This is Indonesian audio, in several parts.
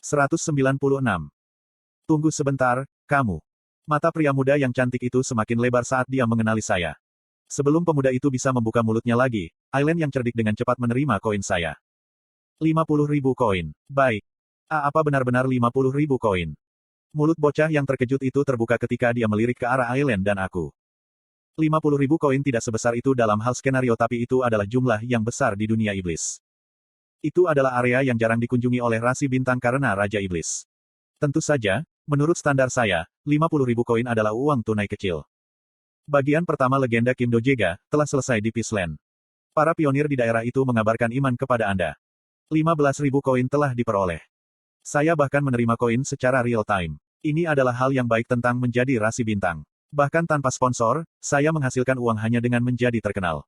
196. Tunggu sebentar, kamu. Mata pria muda yang cantik itu semakin lebar saat dia mengenali saya. Sebelum pemuda itu bisa membuka mulutnya lagi, Aileen yang cerdik dengan cepat menerima koin saya. 50.000 koin. Baik. Apa benar-benar 50.000 koin? Mulut bocah yang terkejut itu terbuka ketika dia melirik ke arah Aileen dan aku. 50.000 koin tidak sebesar itu dalam hal skenario, tapi itu adalah jumlah yang besar di dunia iblis. Itu adalah area yang jarang dikunjungi oleh rasi bintang karena Raja Iblis. Tentu saja, menurut standar saya, 50.000 koin adalah uang tunai kecil. Bagian pertama legenda Kim Dojega telah selesai di Peaceland. Para pionir di daerah itu mengabarkan iman kepada Anda. 15.000 koin telah diperoleh. Saya bahkan menerima koin secara real time. Ini adalah hal yang baik tentang menjadi rasi bintang. Bahkan tanpa sponsor, saya menghasilkan uang hanya dengan menjadi terkenal.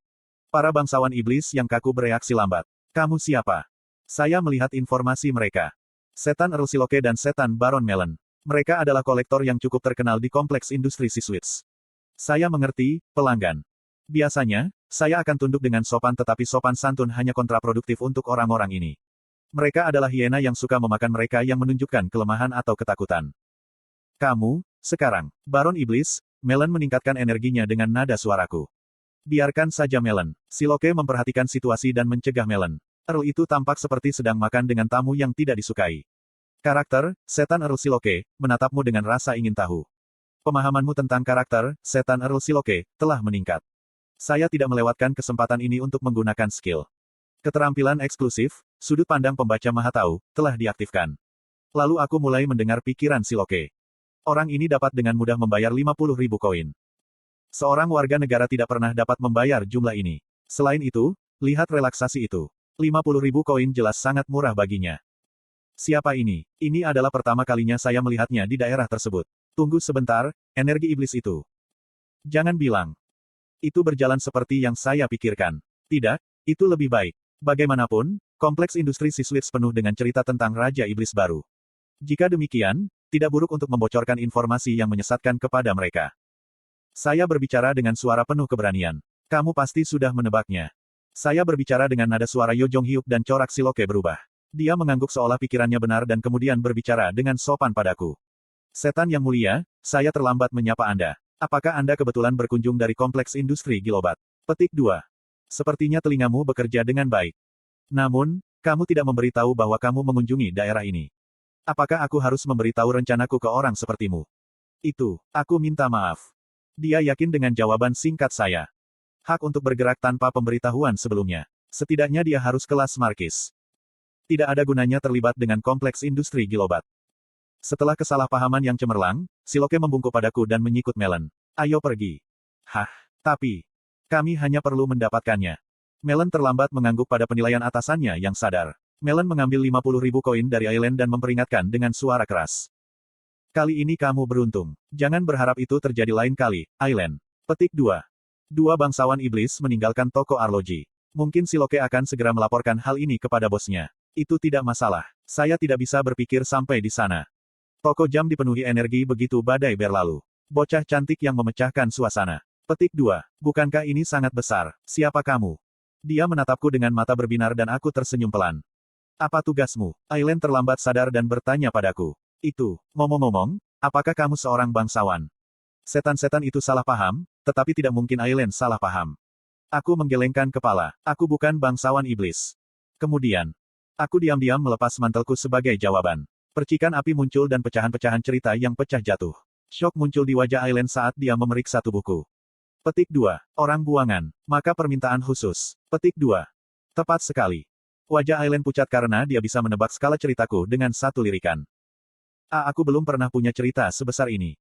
Para bangsawan iblis yang kaku bereaksi lambat. Kamu siapa? Saya melihat informasi mereka. Setan Earl Siloke dan Setan Baron Melon. Mereka adalah kolektor yang cukup terkenal di kompleks industri Siswits. Saya mengerti, pelanggan. Biasanya, saya akan tunduk dengan sopan, tetapi sopan santun hanya kontraproduktif untuk orang-orang ini. Mereka adalah hiena yang suka memakan mereka yang menunjukkan kelemahan atau ketakutan. Kamu, sekarang, Baron Iblis, Melon meningkatkan energinya dengan nada suaraku. Biarkan saja Melon. Siloke memperhatikan situasi dan mencegah Melon. Earl itu tampak seperti sedang makan dengan tamu yang tidak disukai. Karakter, Setan Earl Siloke, menatapmu dengan rasa ingin tahu. Pemahamanmu tentang karakter, Setan Earl Siloke, telah meningkat. Saya tidak melewatkan kesempatan ini untuk menggunakan skill. Keterampilan eksklusif, sudut pandang pembaca maha tahu, telah diaktifkan. Lalu aku mulai mendengar pikiran Siloke. Orang ini dapat dengan mudah membayar 50.000 koin. Seorang warga negara tidak pernah dapat membayar jumlah ini. Selain itu, lihat relaksasi itu. 50.000 koin jelas sangat murah baginya. Siapa ini? Ini adalah pertama kalinya saya melihatnya di daerah tersebut. Tunggu sebentar, energi iblis itu. Jangan bilang. Itu berjalan seperti yang saya pikirkan. Tidak, itu lebih baik. Bagaimanapun, kompleks industri Siswits penuh dengan cerita tentang Raja Iblis baru. Jika demikian, tidak buruk untuk membocorkan informasi yang menyesatkan kepada mereka. Saya berbicara dengan suara penuh keberanian. Kamu pasti sudah menebaknya. Saya berbicara dengan nada suara Yo Jong Hyuk dan corak Siloke berubah. Dia mengangguk seolah pikirannya benar dan kemudian berbicara dengan sopan padaku. Setan yang mulia, saya terlambat menyapa Anda. Apakah Anda kebetulan berkunjung dari kompleks industri Gilobat? Petik 2. Sepertinya telingamu bekerja dengan baik. Namun, kamu tidak memberitahu bahwa kamu mengunjungi daerah ini. Apakah aku harus memberitahu rencanaku ke orang sepertimu? Itu, aku minta maaf. Dia yakin dengan jawaban singkat saya. Hak untuk bergerak tanpa pemberitahuan sebelumnya. Setidaknya dia harus kelas markis. Tidak ada gunanya terlibat dengan kompleks industri Gilobat. Setelah kesalahpahaman yang cemerlang, Siloke membungkuk padaku dan menyikut Melon. Ayo pergi. Hah, tapi... Kami hanya perlu mendapatkannya. Melon terlambat mengangguk pada penilaian atasannya yang sadar. Melon mengambil 50.000 koin dari Aileen dan memperingatkan dengan suara keras. Kali ini kamu beruntung. Jangan berharap itu terjadi lain kali, Aileen. Petik 2. Dua bangsawan iblis meninggalkan toko arloji. Mungkin Siloke akan segera melaporkan hal ini kepada bosnya. Itu tidak masalah. Saya tidak bisa berpikir sampai di sana. Toko jam dipenuhi energi begitu badai berlalu. Bocah cantik yang memecahkan suasana. Petik 2. Bukankah ini sangat besar? Siapa kamu? Dia menatapku dengan mata berbinar dan aku tersenyum pelan. Apa tugasmu? Aileen terlambat sadar dan bertanya padaku. Itu, ngomong-ngomong, apakah kamu seorang bangsawan? Setan-setan itu salah paham, tetapi tidak mungkin Aileen salah paham. Aku menggelengkan kepala. Aku bukan bangsawan iblis. Kemudian, aku diam-diam melepas mantelku sebagai jawaban. Percikan api muncul dan pecahan-pecahan cerita yang pecah jatuh. Syok muncul di wajah Aileen saat dia memeriksa tubuhku. Petik 2. Orang buangan. Maka permintaan khusus. Petik 2. Tepat sekali. Wajah Aileen pucat karena dia bisa menebak skala ceritaku dengan satu lirikan. Aku belum pernah punya cerita sebesar ini.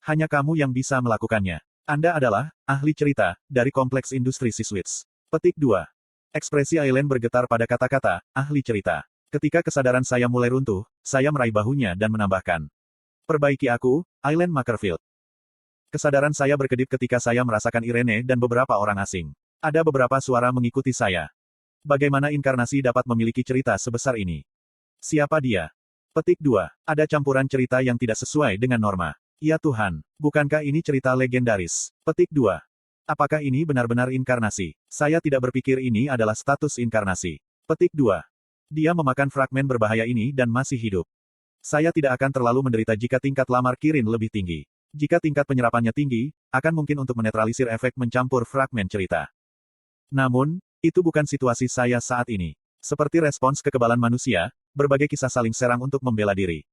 Hanya kamu yang bisa melakukannya. Anda adalah ahli cerita dari kompleks industri Siswits. Petik 2. Ekspresi Aileen bergetar pada kata-kata ahli cerita. Ketika kesadaran saya mulai runtuh, saya meraih bahunya dan menambahkan. Perbaiki aku, Aileen Makerfield. Kesadaran saya berkedip ketika saya merasakan Irene dan beberapa orang asing. Ada beberapa suara mengikuti saya. Bagaimana inkarnasi dapat memiliki cerita sebesar ini? Siapa dia? Petik 2. Ada campuran cerita yang tidak sesuai dengan norma. Ya Tuhan, bukankah ini cerita legendaris? Petik 2. Apakah ini benar-benar inkarnasi? Saya tidak berpikir ini adalah status inkarnasi. Petik 2. Dia memakan fragmen berbahaya ini dan masih hidup. Saya tidak akan terlalu menderita jika tingkat lamar Kirin lebih tinggi. Jika tingkat penyerapannya tinggi, akan mungkin untuk menetralisir efek mencampur fragmen cerita. Namun, itu bukan situasi saya saat ini. Seperti respons kekebalan manusia, berbagai kisah saling serang untuk membela diri.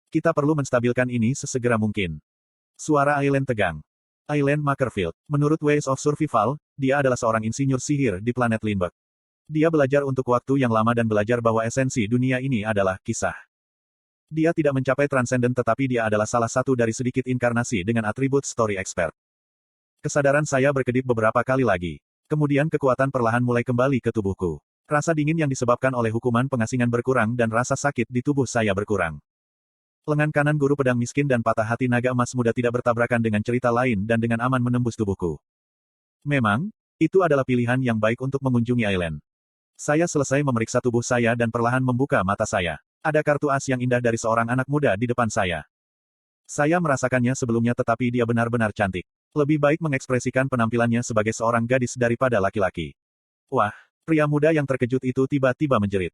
Kita perlu menstabilkan ini sesegera mungkin. Suara Aileen tegang. Aileen Makerfield. Menurut Ways of Survival, dia adalah seorang insinyur sihir di planet Lindbergh. Dia belajar untuk waktu yang lama dan belajar bahwa esensi dunia ini adalah kisah. Dia tidak mencapai transenden tetapi dia adalah salah satu dari sedikit inkarnasi dengan atribut story expert. Kesadaran saya berkedip beberapa kali lagi. Kemudian kekuatan perlahan mulai kembali ke tubuhku. Rasa dingin yang disebabkan oleh hukuman pengasingan berkurang dan rasa sakit di tubuh saya berkurang. Lengan kanan guru pedang miskin dan patah hati naga emas muda tidak bertabrakan dengan cerita lain dan dengan aman menembus tubuhku. Memang, itu adalah pilihan yang baik untuk mengunjungi Aileen. Saya selesai memeriksa tubuh saya dan perlahan membuka mata saya. Ada kartu as yang indah dari seorang anak muda di depan saya. Saya merasakannya sebelumnya tetapi dia benar-benar cantik. Lebih baik mengekspresikan penampilannya sebagai seorang gadis daripada laki-laki. Wah, pria muda yang terkejut itu tiba-tiba menjerit.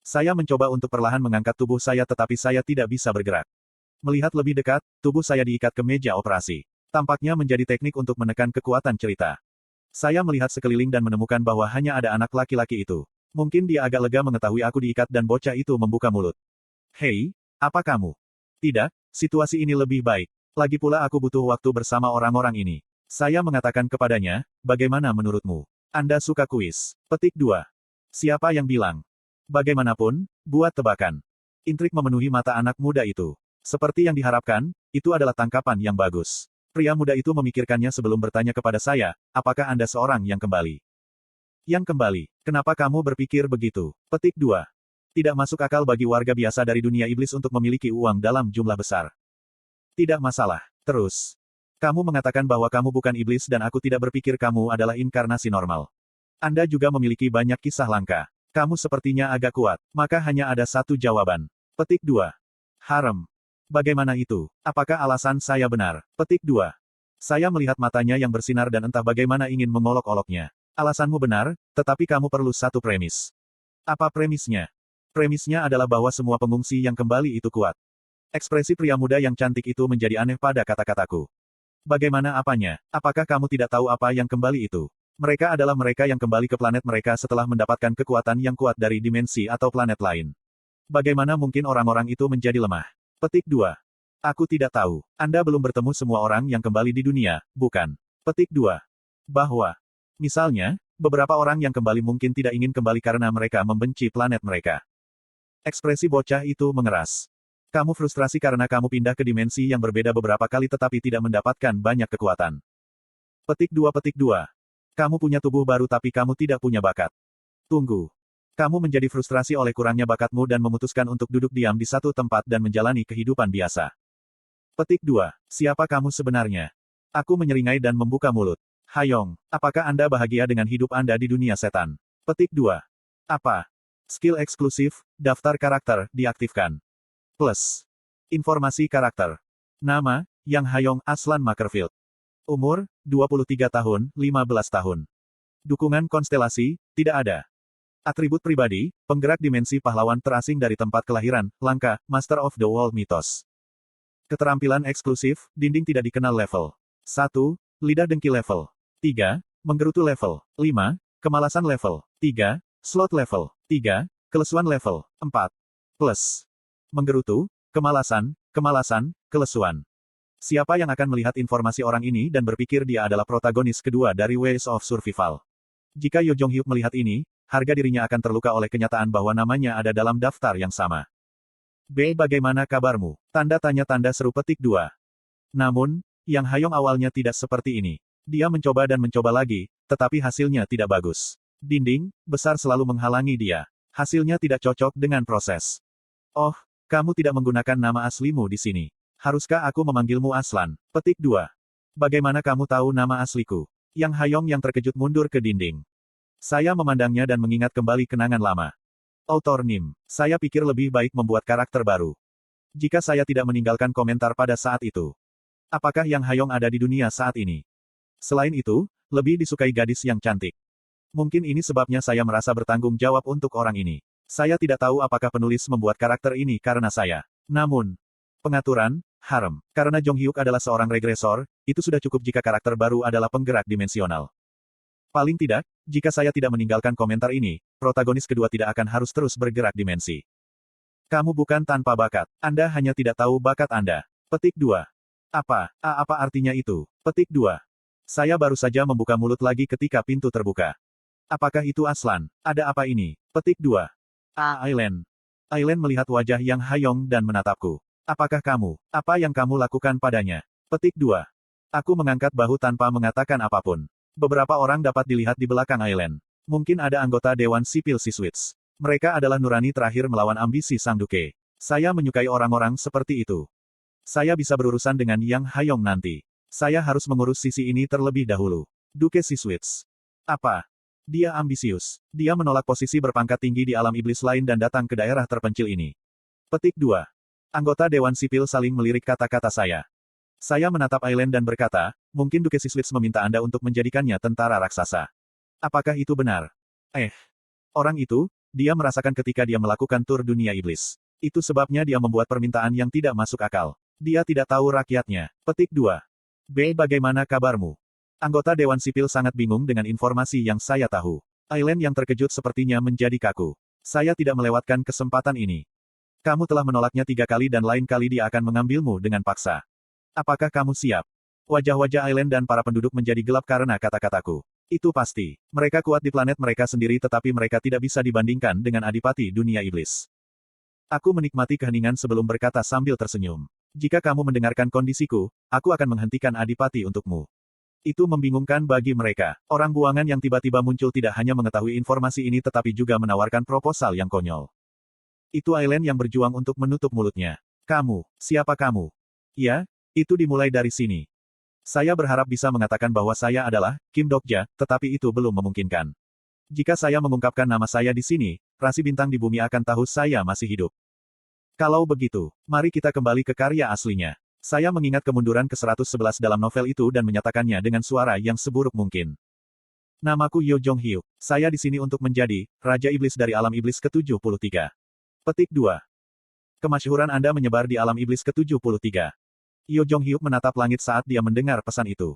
Saya mencoba untuk perlahan mengangkat tubuh saya tetapi saya tidak bisa bergerak. Melihat lebih dekat, tubuh saya diikat ke meja operasi. Tampaknya menjadi teknik untuk menekan kekuatan cerita. Saya melihat sekeliling dan menemukan bahwa hanya ada anak laki-laki itu. Mungkin dia agak lega mengetahui aku diikat dan bocah itu membuka mulut. Hei, apa kamu? Tidak, situasi ini lebih baik. Lagi pula aku butuh waktu bersama orang-orang ini. Saya mengatakan kepadanya, bagaimana menurutmu? Anda suka kuis? Petik 2. Siapa yang bilang? Bagaimanapun, buat tebakan. Intrik memenuhi mata anak muda itu. Seperti yang diharapkan, itu adalah tangkapan yang bagus. Pria muda itu memikirkannya sebelum bertanya kepada saya, apakah Anda seorang yang kembali? Yang kembali, kenapa kamu berpikir begitu? Petik 2. Tidak masuk akal bagi warga biasa dari dunia iblis untuk memiliki uang dalam jumlah besar. Tidak masalah. Terus. Kamu mengatakan bahwa kamu bukan iblis dan aku tidak berpikir kamu adalah inkarnasi normal. Anda juga memiliki banyak kisah langka. Kamu sepertinya agak kuat, maka hanya ada satu jawaban. Petik 2. Harem. Bagaimana itu? Apakah alasan saya benar? Petik 2. Saya melihat matanya yang bersinar dan entah bagaimana ingin mengolok-oloknya. Alasanmu benar, tetapi kamu perlu satu premis. Apa premisnya? Premisnya adalah bahwa semua pengungsi yang kembali itu kuat. Ekspresi pria muda yang cantik itu menjadi aneh pada kata-kataku. Bagaimana apanya? Apakah kamu tidak tahu apa yang kembali itu? Mereka adalah mereka yang kembali ke planet mereka setelah mendapatkan kekuatan yang kuat dari dimensi atau planet lain. Bagaimana mungkin orang-orang itu menjadi lemah? Petik 2. Aku tidak tahu. Anda belum bertemu semua orang yang kembali di dunia, bukan? Petik 2. Bahwa, misalnya, beberapa orang yang kembali mungkin tidak ingin kembali karena mereka membenci planet mereka. Ekspresi bocah itu mengeras. Kamu frustrasi karena kamu pindah ke dimensi yang berbeda beberapa kali tetapi tidak mendapatkan banyak kekuatan. Petik 2. Petik 2. Kamu punya tubuh baru tapi kamu tidak punya bakat. Tunggu. Kamu menjadi frustrasi oleh kurangnya bakatmu dan memutuskan untuk duduk diam di satu tempat dan menjalani kehidupan biasa. Petik 2. Siapa kamu sebenarnya? Aku menyeringai dan membuka mulut. Hayong, apakah Anda bahagia dengan hidup Anda di dunia setan? Petik 2. Apa? Skill eksklusif, daftar karakter, diaktifkan. Plus. Informasi karakter. Nama, Yang Hayong Aslan Makerfield. Umur, 23 tahun, 15 tahun. Dukungan konstelasi, tidak ada. Atribut pribadi, penggerak dimensi pahlawan terasing dari tempat kelahiran, langka, Master of the World Mythos. Keterampilan eksklusif, dinding tidak dikenal level. 1. Lidah dengki level. 3. Menggerutu level. 5. Kemalasan level. 3. Slot level. 3. Kelesuan level. 4. Plus. Menggerutu, kemalasan, kelesuan. Siapa yang akan melihat informasi orang ini dan berpikir dia adalah protagonis kedua dari Ways of Survival? Jika Yo Jong Hyuk melihat ini, harga dirinya akan terluka oleh kenyataan bahwa namanya ada dalam daftar yang sama. B. Bagaimana kabarmu? Tanda tanya tanda seru petik 2. Namun, Yang Hayong awalnya tidak seperti ini. Dia mencoba dan mencoba lagi, tetapi hasilnya tidak bagus. Dinding besar selalu menghalangi dia. Hasilnya tidak cocok dengan proses. Oh, kamu tidak menggunakan nama aslimu di sini. Haruskah aku memanggilmu Aslan? Petik 2. Bagaimana kamu tahu nama asliku? Yang Hayong yang terkejut mundur ke dinding. Saya memandangnya dan mengingat kembali kenangan lama. Autor Nim. Saya pikir lebih baik membuat karakter baru. Jika saya tidak meninggalkan komentar pada saat itu. Apakah Yang Hayong ada di dunia saat ini? Selain itu, lebih disukai gadis yang cantik. Mungkin ini sebabnya saya merasa bertanggung jawab untuk orang ini. Saya tidak tahu apakah penulis membuat karakter ini karena saya. Namun, pengaturan, harem. Karena Jong Hyuk adalah seorang regresor, itu sudah cukup jika karakter baru adalah penggerak dimensional. Paling tidak, jika saya tidak meninggalkan komentar ini, protagonis kedua tidak akan harus terus bergerak dimensi. Kamu bukan tanpa bakat. Anda hanya tidak tahu bakat Anda. Petik 2. Apa artinya itu? Petik 2. Saya baru saja membuka mulut lagi ketika pintu terbuka. Apakah itu Aslan? Ada apa ini? Petik 2. Aileen. Aileen melihat wajah Yang Hayong dan menatapku. Apakah kamu? Apa yang kamu lakukan padanya? Petik 2. Aku mengangkat bahu tanpa mengatakan apapun. Beberapa orang dapat dilihat di belakang Aileen. Mungkin ada anggota Dewan Sipil Siswits. Mereka adalah nurani terakhir melawan ambisi Sang Duke. Saya menyukai orang-orang seperti itu. Saya bisa berurusan dengan Yang Hayong nanti. Saya harus mengurus sisi ini terlebih dahulu. Duke Siswits. Apa? Dia ambisius. Dia menolak posisi berpangkat tinggi di alam iblis lain dan datang ke daerah terpencil ini. Petik 2. Anggota Dewan Sipil saling melirik kata-kata saya. Saya menatap Aileen dan berkata, mungkin Duke Siswits meminta Anda untuk menjadikannya tentara raksasa. Apakah itu benar? Orang itu, dia merasakan ketika dia melakukan tur dunia iblis. Itu sebabnya dia membuat permintaan yang tidak masuk akal. Dia tidak tahu rakyatnya. Petik 2. Bagaimana kabarmu? Anggota Dewan Sipil sangat bingung dengan informasi yang saya tahu. Aileen yang terkejut sepertinya menjadi kaku. Saya tidak melewatkan kesempatan ini. Kamu telah menolaknya 3 kali dan lain kali dia akan mengambilmu dengan paksa. Apakah kamu siap? Wajah-wajah Aileen dan para penduduk menjadi gelap karena kata-kataku. Itu pasti. Mereka kuat di planet mereka sendiri tetapi mereka tidak bisa dibandingkan dengan adipati dunia iblis. Aku menikmati keheningan sebelum berkata sambil tersenyum. Jika kamu mendengarkan kondisiku, aku akan menghentikan adipati untukmu. Itu membingungkan bagi mereka. Orang buangan yang tiba-tiba muncul tidak hanya mengetahui informasi ini tetapi juga menawarkan proposal yang konyol. Itu Aileen yang berjuang untuk menutup mulutnya. Kamu, siapa kamu? Ya, itu dimulai dari sini. Saya berharap bisa mengatakan bahwa saya adalah Kim Dokja, tetapi itu belum memungkinkan. Jika saya mengungkapkan nama saya di sini, rasi bintang di bumi akan tahu saya masih hidup. Kalau begitu, mari kita kembali ke karya aslinya. Saya mengingat kemunduran ke-111 dalam novel itu dan menyatakannya dengan suara yang seburuk mungkin. Namaku Yo Jong Hyuk. Saya di sini untuk menjadi Raja Iblis dari alam iblis ke-73. Petik 2. Kemasyhuran Anda menyebar di alam iblis ke-73. Yo Jong Hyuk menatap langit saat dia mendengar pesan itu.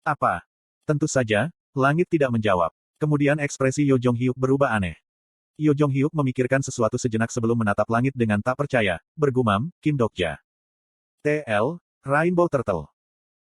Apa? Tentu saja, langit tidak menjawab. Kemudian ekspresi Yo Jong Hyuk berubah aneh. Yo Jong Hyuk memikirkan sesuatu sejenak sebelum menatap langit dengan tak percaya, bergumam, Kim Dokja. TL, Rainbow Turtle.